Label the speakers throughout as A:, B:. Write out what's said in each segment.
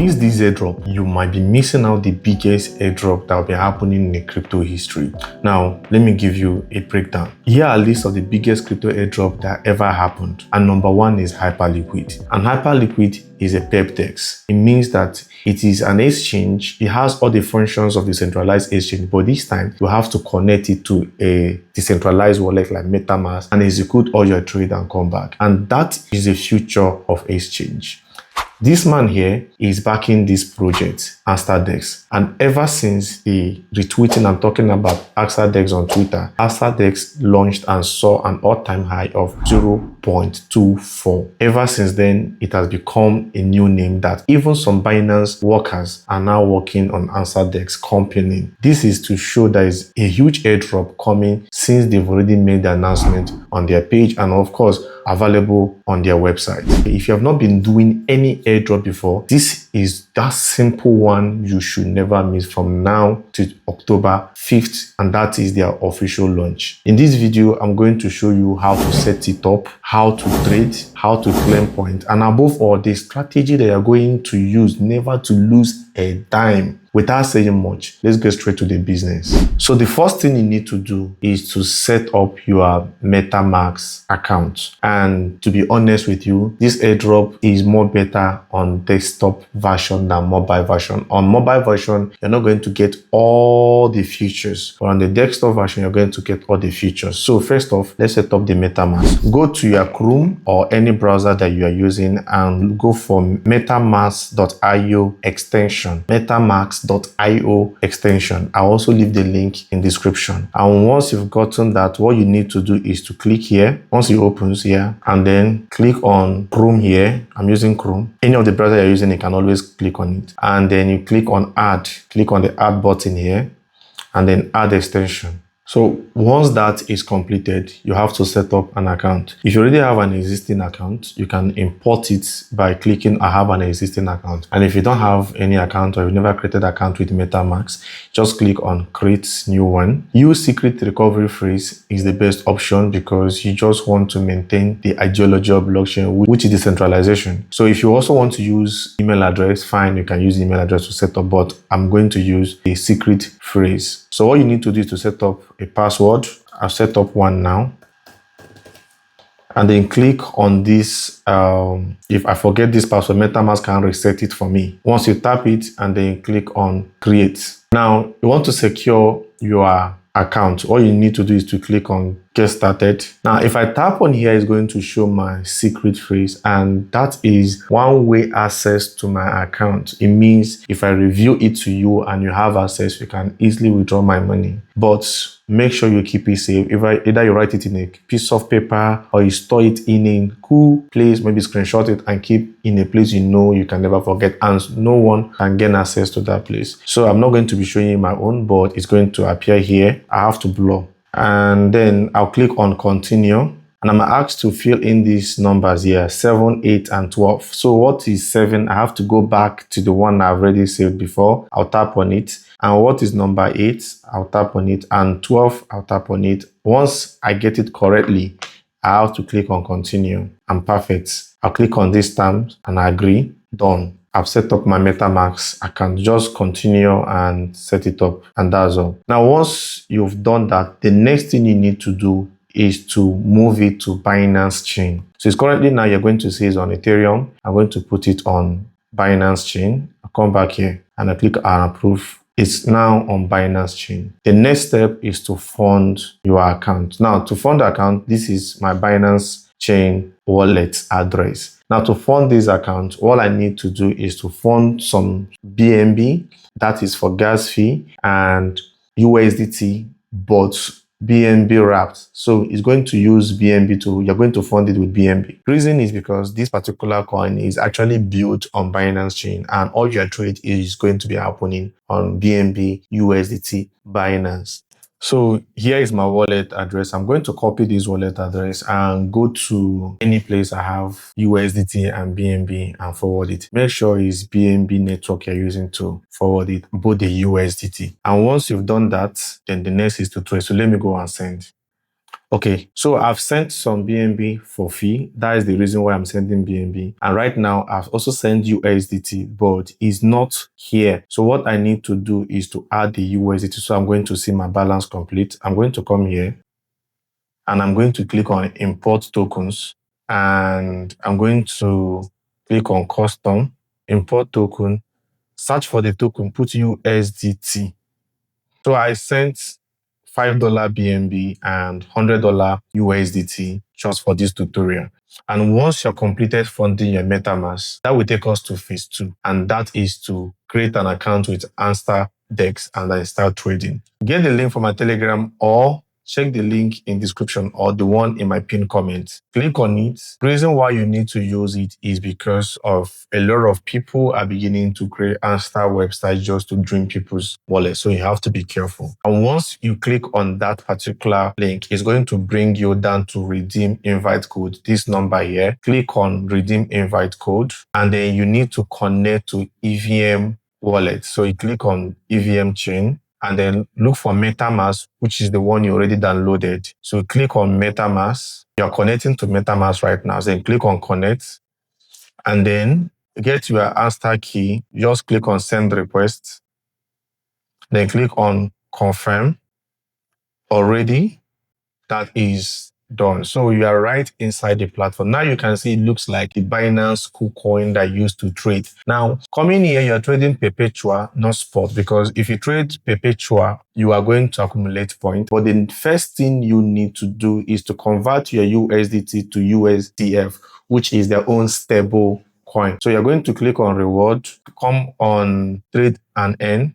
A: miss this airdrop, you might be missing out the biggest airdrop that will be happening in the crypto history. Now, let me give you a breakdown. Here are a list of the biggest crypto airdrop that ever happened. And number one is HYPERLIQUIDE. And HYPERLIQUIDE is a PEP-DEX. It means that it is an exchange. It has all the functions of the centralized exchange, but this time you have to connect it to a decentralized wallet like MetaMask and execute all your trade and come back. And that is the future of exchange. This man here is backing this project, Aster-dex. And ever since the retweeting and talking about Aster-dex on Twitter, Aster-dex launched and saw an all-time high of 0.24. Ever since then, it has become a new name that even some Binance workers are now working on Aster-dex company. This is to show there is a huge airdrop coming since they've already made the announcement on their page and of course available on their website. If you have not been doing any airdrop before, this is that simple one you should never miss from now to October 5th, and that is their official launch. In this video, I'm going to show you how to set it up, how to trade, how to claim points, and above all, the strategy that you're going to use never to lose a dime. Without saying much, let's get straight to the business. So the first thing you need to do is to set up your MetaMask account. And to be honest with you, this airdrop is more better on desktop version than mobile version. On mobile version, you're not going to get all the features, but on the desktop version, you're going to get all the features. So first off, let's set up the MetaMask. Go to your Chrome or any browser that you are using and go for metamask.io extension. MetaMask.io extension. I'll also leave the link in description. And once you've gotten that, what you need to do is to click here. Once it opens here, and then click on Chrome here. I'm using Chrome. Any of the browser you're using, you can always click on it. And then you click on Add. Click on the Add button here, and then Add extension. So once that is completed, you have to set up an account. If you already have an existing account, you can import it by clicking I have an existing account. And if you don't have any account or you've never created an account with MetaMask, just click on create new one. Use secret recovery phrase is the best option because you just want to maintain the ideology of blockchain, which is decentralization. So if you also want to use email address, fine, you can use email address to set up, but I'm going to use a secret phrase. So all you need to do is to set up a password. I'll set up one now. And then click on this. If I forget this password, MetaMask can reset it for me. Once you tap it and then click on create. Now you want to secure your account. All you need to do is to click on get started. Now if I tap on here, it's going to show my secret phrase, and that is one-way access to my account. It means if I review it to you and you have access, you can easily withdraw my money. But make sure you keep it safe. Either you write it in a piece of paper or you store it in a cool place, maybe screenshot it and keep in a place you know you can never forget, and no one can gain access to that place. So I'm not going to be showing you my own, but it's going to appear here. I have to blur. And then I'll click on continue, and I'm asked to fill in these numbers here, 7, 8, and 12. So what is 7? I have to go back to the one I've already saved before. I'll tap on it. And what is number 8? I'll tap on it. And 12, I'll tap on it. Once I get it correctly, I have to click on continue. I'm perfect. I'll click on this terms and I agree. Done. I've set up my MetaMask. I can just continue and set it up, and that's all. Now, once you've done that, the next thing you need to do is to move it to Binance chain. So it's currently now you're going to see it's on Ethereum. I'm going to put it on Binance chain. I'll come back here and I click on approve. It's now on Binance chain. The next step is to fund your account. Now, to fund the account, this is my Binance chain wallet address. Now, to fund this account, all I need to do is to fund some BNB, that is for gas fee, and USDT, but BNB wrapped. So it's going to use BNB you're going to fund it with BNB. Reason is because this particular coin is actually built on Binance chain, and all your trade is going to be happening on BNB, USDT, Binance. So here is my wallet address. I'm going to copy this wallet address and go to any place I have USDT and BNB and forward it. Make sure it's BNB network you're using to forward it, both the USDT. And once you've done that, then the next is to trade. So let me go and send. Okay, so I've sent some BNB for fee. That is the reason why I'm sending BNB. And right now, I've also sent USDT, but it's not here. So what I need to do is to add the USDT. So I'm going to see my balance complete. I'm going to come here and I'm going to click on import tokens. And I'm going to click on custom, import token, search for the token, put USDT. So I sent $5 BNB and $100 USDT just for this tutorial. And once you're completed funding your MetaMask, that will take us to phase 2. And that is to create an account with Aster-dex and then start trading. Get the link from my Telegram or check the link in description or the one in my pinned comment. Click on it. The reason why you need to use it is because of a lot of people are beginning to create Aster websites just to drain people's wallets. So you have to be careful. And once you click on that particular link, it's going to bring you down to redeem invite code. This number here, click on redeem invite code, and then you need to connect to EVM wallet. So you click on EVM chain, and then look for MetaMask, which is the one you already downloaded. So click on MetaMask. You're connecting to MetaMask right now. So then click on connect, and then get your Aster key. Just click on send request. Then click on confirm. Already, that is done. So you are right inside the platform. Now you can see it looks like the Binance cool coin that you used to trade. Now, coming here, you're trading perpetual, not spot, because if you trade perpetual, you are going to accumulate points. But the first thing you need to do is to convert your USDT to USDF, which is their own stable coin. So you're going to click on reward, come on trade and earn.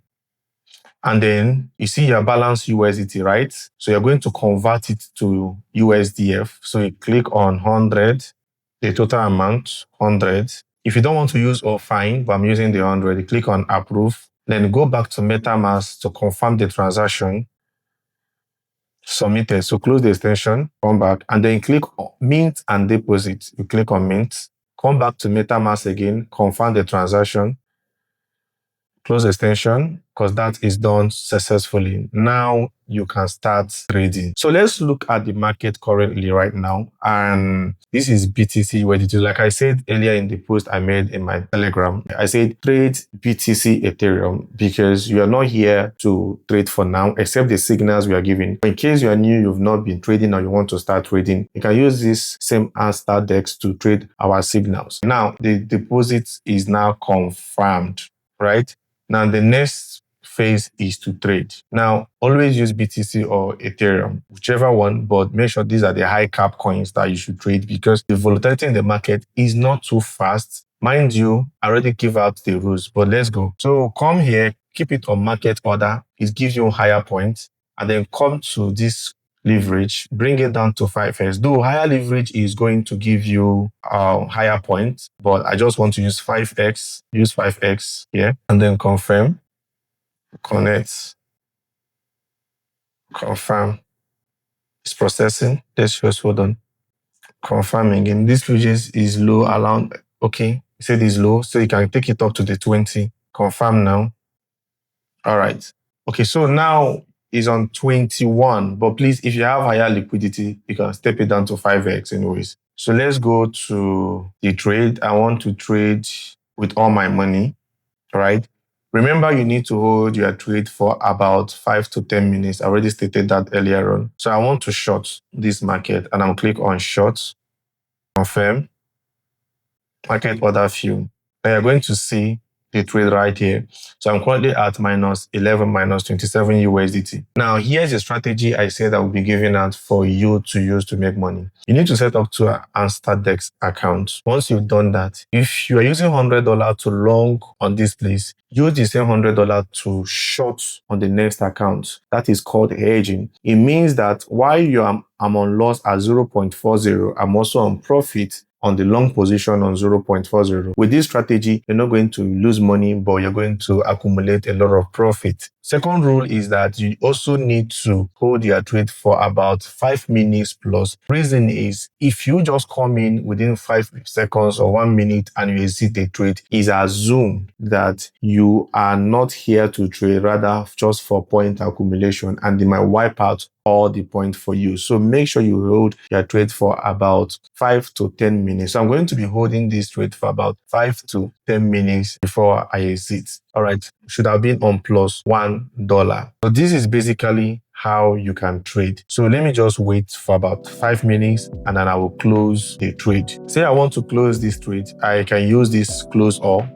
A: And then you see your balance USDT, right? So you're going to convert it to USDF. So you click on 100, the total amount, 100. If you don't want to use all, fine, but I'm using the 100, you click on approve. Then go back to MetaMask to confirm the transaction. Submitted. So close the extension, come back, and then click on mint and deposit. You click on mint, come back to MetaMask again, confirm the transaction. Close extension, because that is done successfully. Now you can start trading. So let's look at the market currently right now. And this is BTC USDT. Like I said earlier in the post I made in my Telegram, I said trade BTC Ethereum because you are not here to trade for now, except the signals we are giving. In case you are new, you've not been trading or you want to start trading, you can use this same Aster-dex to trade our signals. Now the deposit is now confirmed, right? Now, the next phase is to trade. Now, always use BTC or Ethereum, whichever one, but make sure these are the high cap coins that you should trade because the volatility in the market is not too fast. Mind you, I already give out the rules, but let's go. So come here, keep it on market order. It gives you higher points, and then come to this leverage, bring it down to 5x. Though higher leverage is going to give you higher points, but I just want to use 5x, use 5x here, and then confirm, connect, confirm. It's processing. Let's just hold on. Confirm again. This leverage is low around, okay, you said it's low, so you can take it up to the 20. Confirm now. All right. Okay, so now is on 21, but please, if you have higher liquidity, you can step it down to 5x anyways. So let's go to the trade. I want to trade with all my money, right? Remember, you need to hold your trade for about 5 to 10 minutes. I already stated that earlier on. So I want to short this market and I'll click on short, confirm, market order view. Now you're going to see the trade right here. So I'm currently at minus 11, minus 27 USDT. Now, here's a strategy I said I will be giving out for you to use to make money. You need to set up to an Aster-dex account. Once you've done that, if you are using $100 to long on this place, use the same $100 to short on the next account. That is called hedging. It means that while I'm on loss at 0.40, I'm also on profit on the long position on 0.40. With this strategy, you're not going to lose money, but you're going to accumulate a lot of profit. Second rule is that you also need to hold your trade for about 5 minutes plus. Reason is, if you just come in within 5 seconds or 1 minute and you exit a trade, is assumed that you are not here to trade, rather just for point accumulation, and they might wipe out all the points for you. So make sure you hold your trade for about 5 to 10 minutes. So I'm going to be holding this trade for about 5 to 10 minutes before I exit. All right, should have been on plus $1. So this is basically how you can trade. So let me just wait for about 5 minutes and then I will close the trade. Say I want to close this trade, I can use this close all.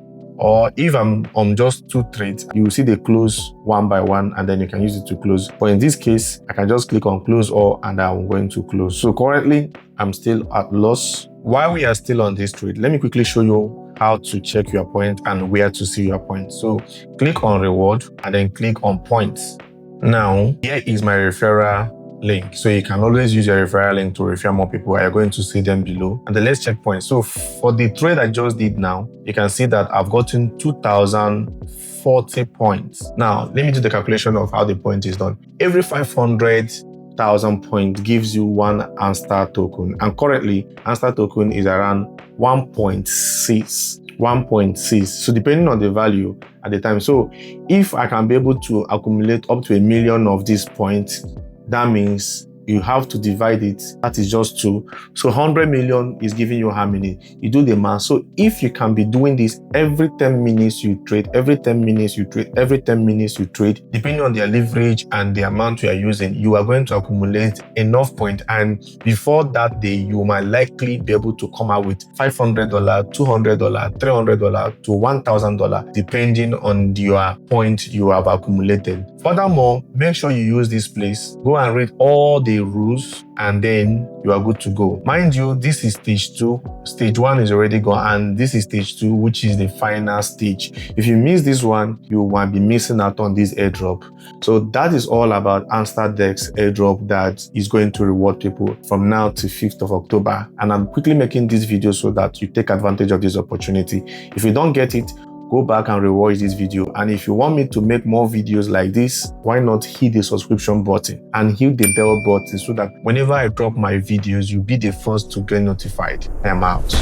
A: Or if I'm on just 2 trades, you will see they close one by one and then you can use it to close. But in this case, I can just click on close all and I'm going to close. So currently, I'm still at loss. While we are still on this trade, let me quickly show you how to check your point and where to see your point. So click on reward and then click on points. Now, here is my referral link. So you can always use your referral link to refer more people. You're going to see them below. And then let's check points. So for the trade I just did now, you can see that I've gotten 2,040 points. Now, let me do the calculation of how the point is done. Every 500,000 points gives you one Aster token. And currently, Aster token is around 1.6. So depending on the value at the time. So if I can be able to accumulate up to 1 million of these points, that means you have to divide it. That is just 2. So 100 million is giving you how many? You do the math. So if you can be doing this every 10 minutes you trade, every 10 minutes you trade, every 10 minutes you trade, depending on their leverage and the amount you are using, you are going to accumulate enough points. And before that day, you might likely be able to come out with $500, $200, $300 to $1,000, depending on your point you have accumulated. Furthermore, make sure you use this place. Go and read all the rules and then you are good to go. Mind you, this is stage 2. Stage 1 is already gone and this is stage 2, which is the final stage. If you miss this one, you might be missing out on this airdrop. So that is all about Aster-dex Airdrop that is going to reward people from now to 5th of October. And I'm quickly making this video so that you take advantage of this opportunity. If you don't get it, go back and rewatch this video. And if you want me to make more videos like this, why not hit the subscription button and hit the bell button so that whenever I drop my videos, you'll be the first to get notified. I'm out.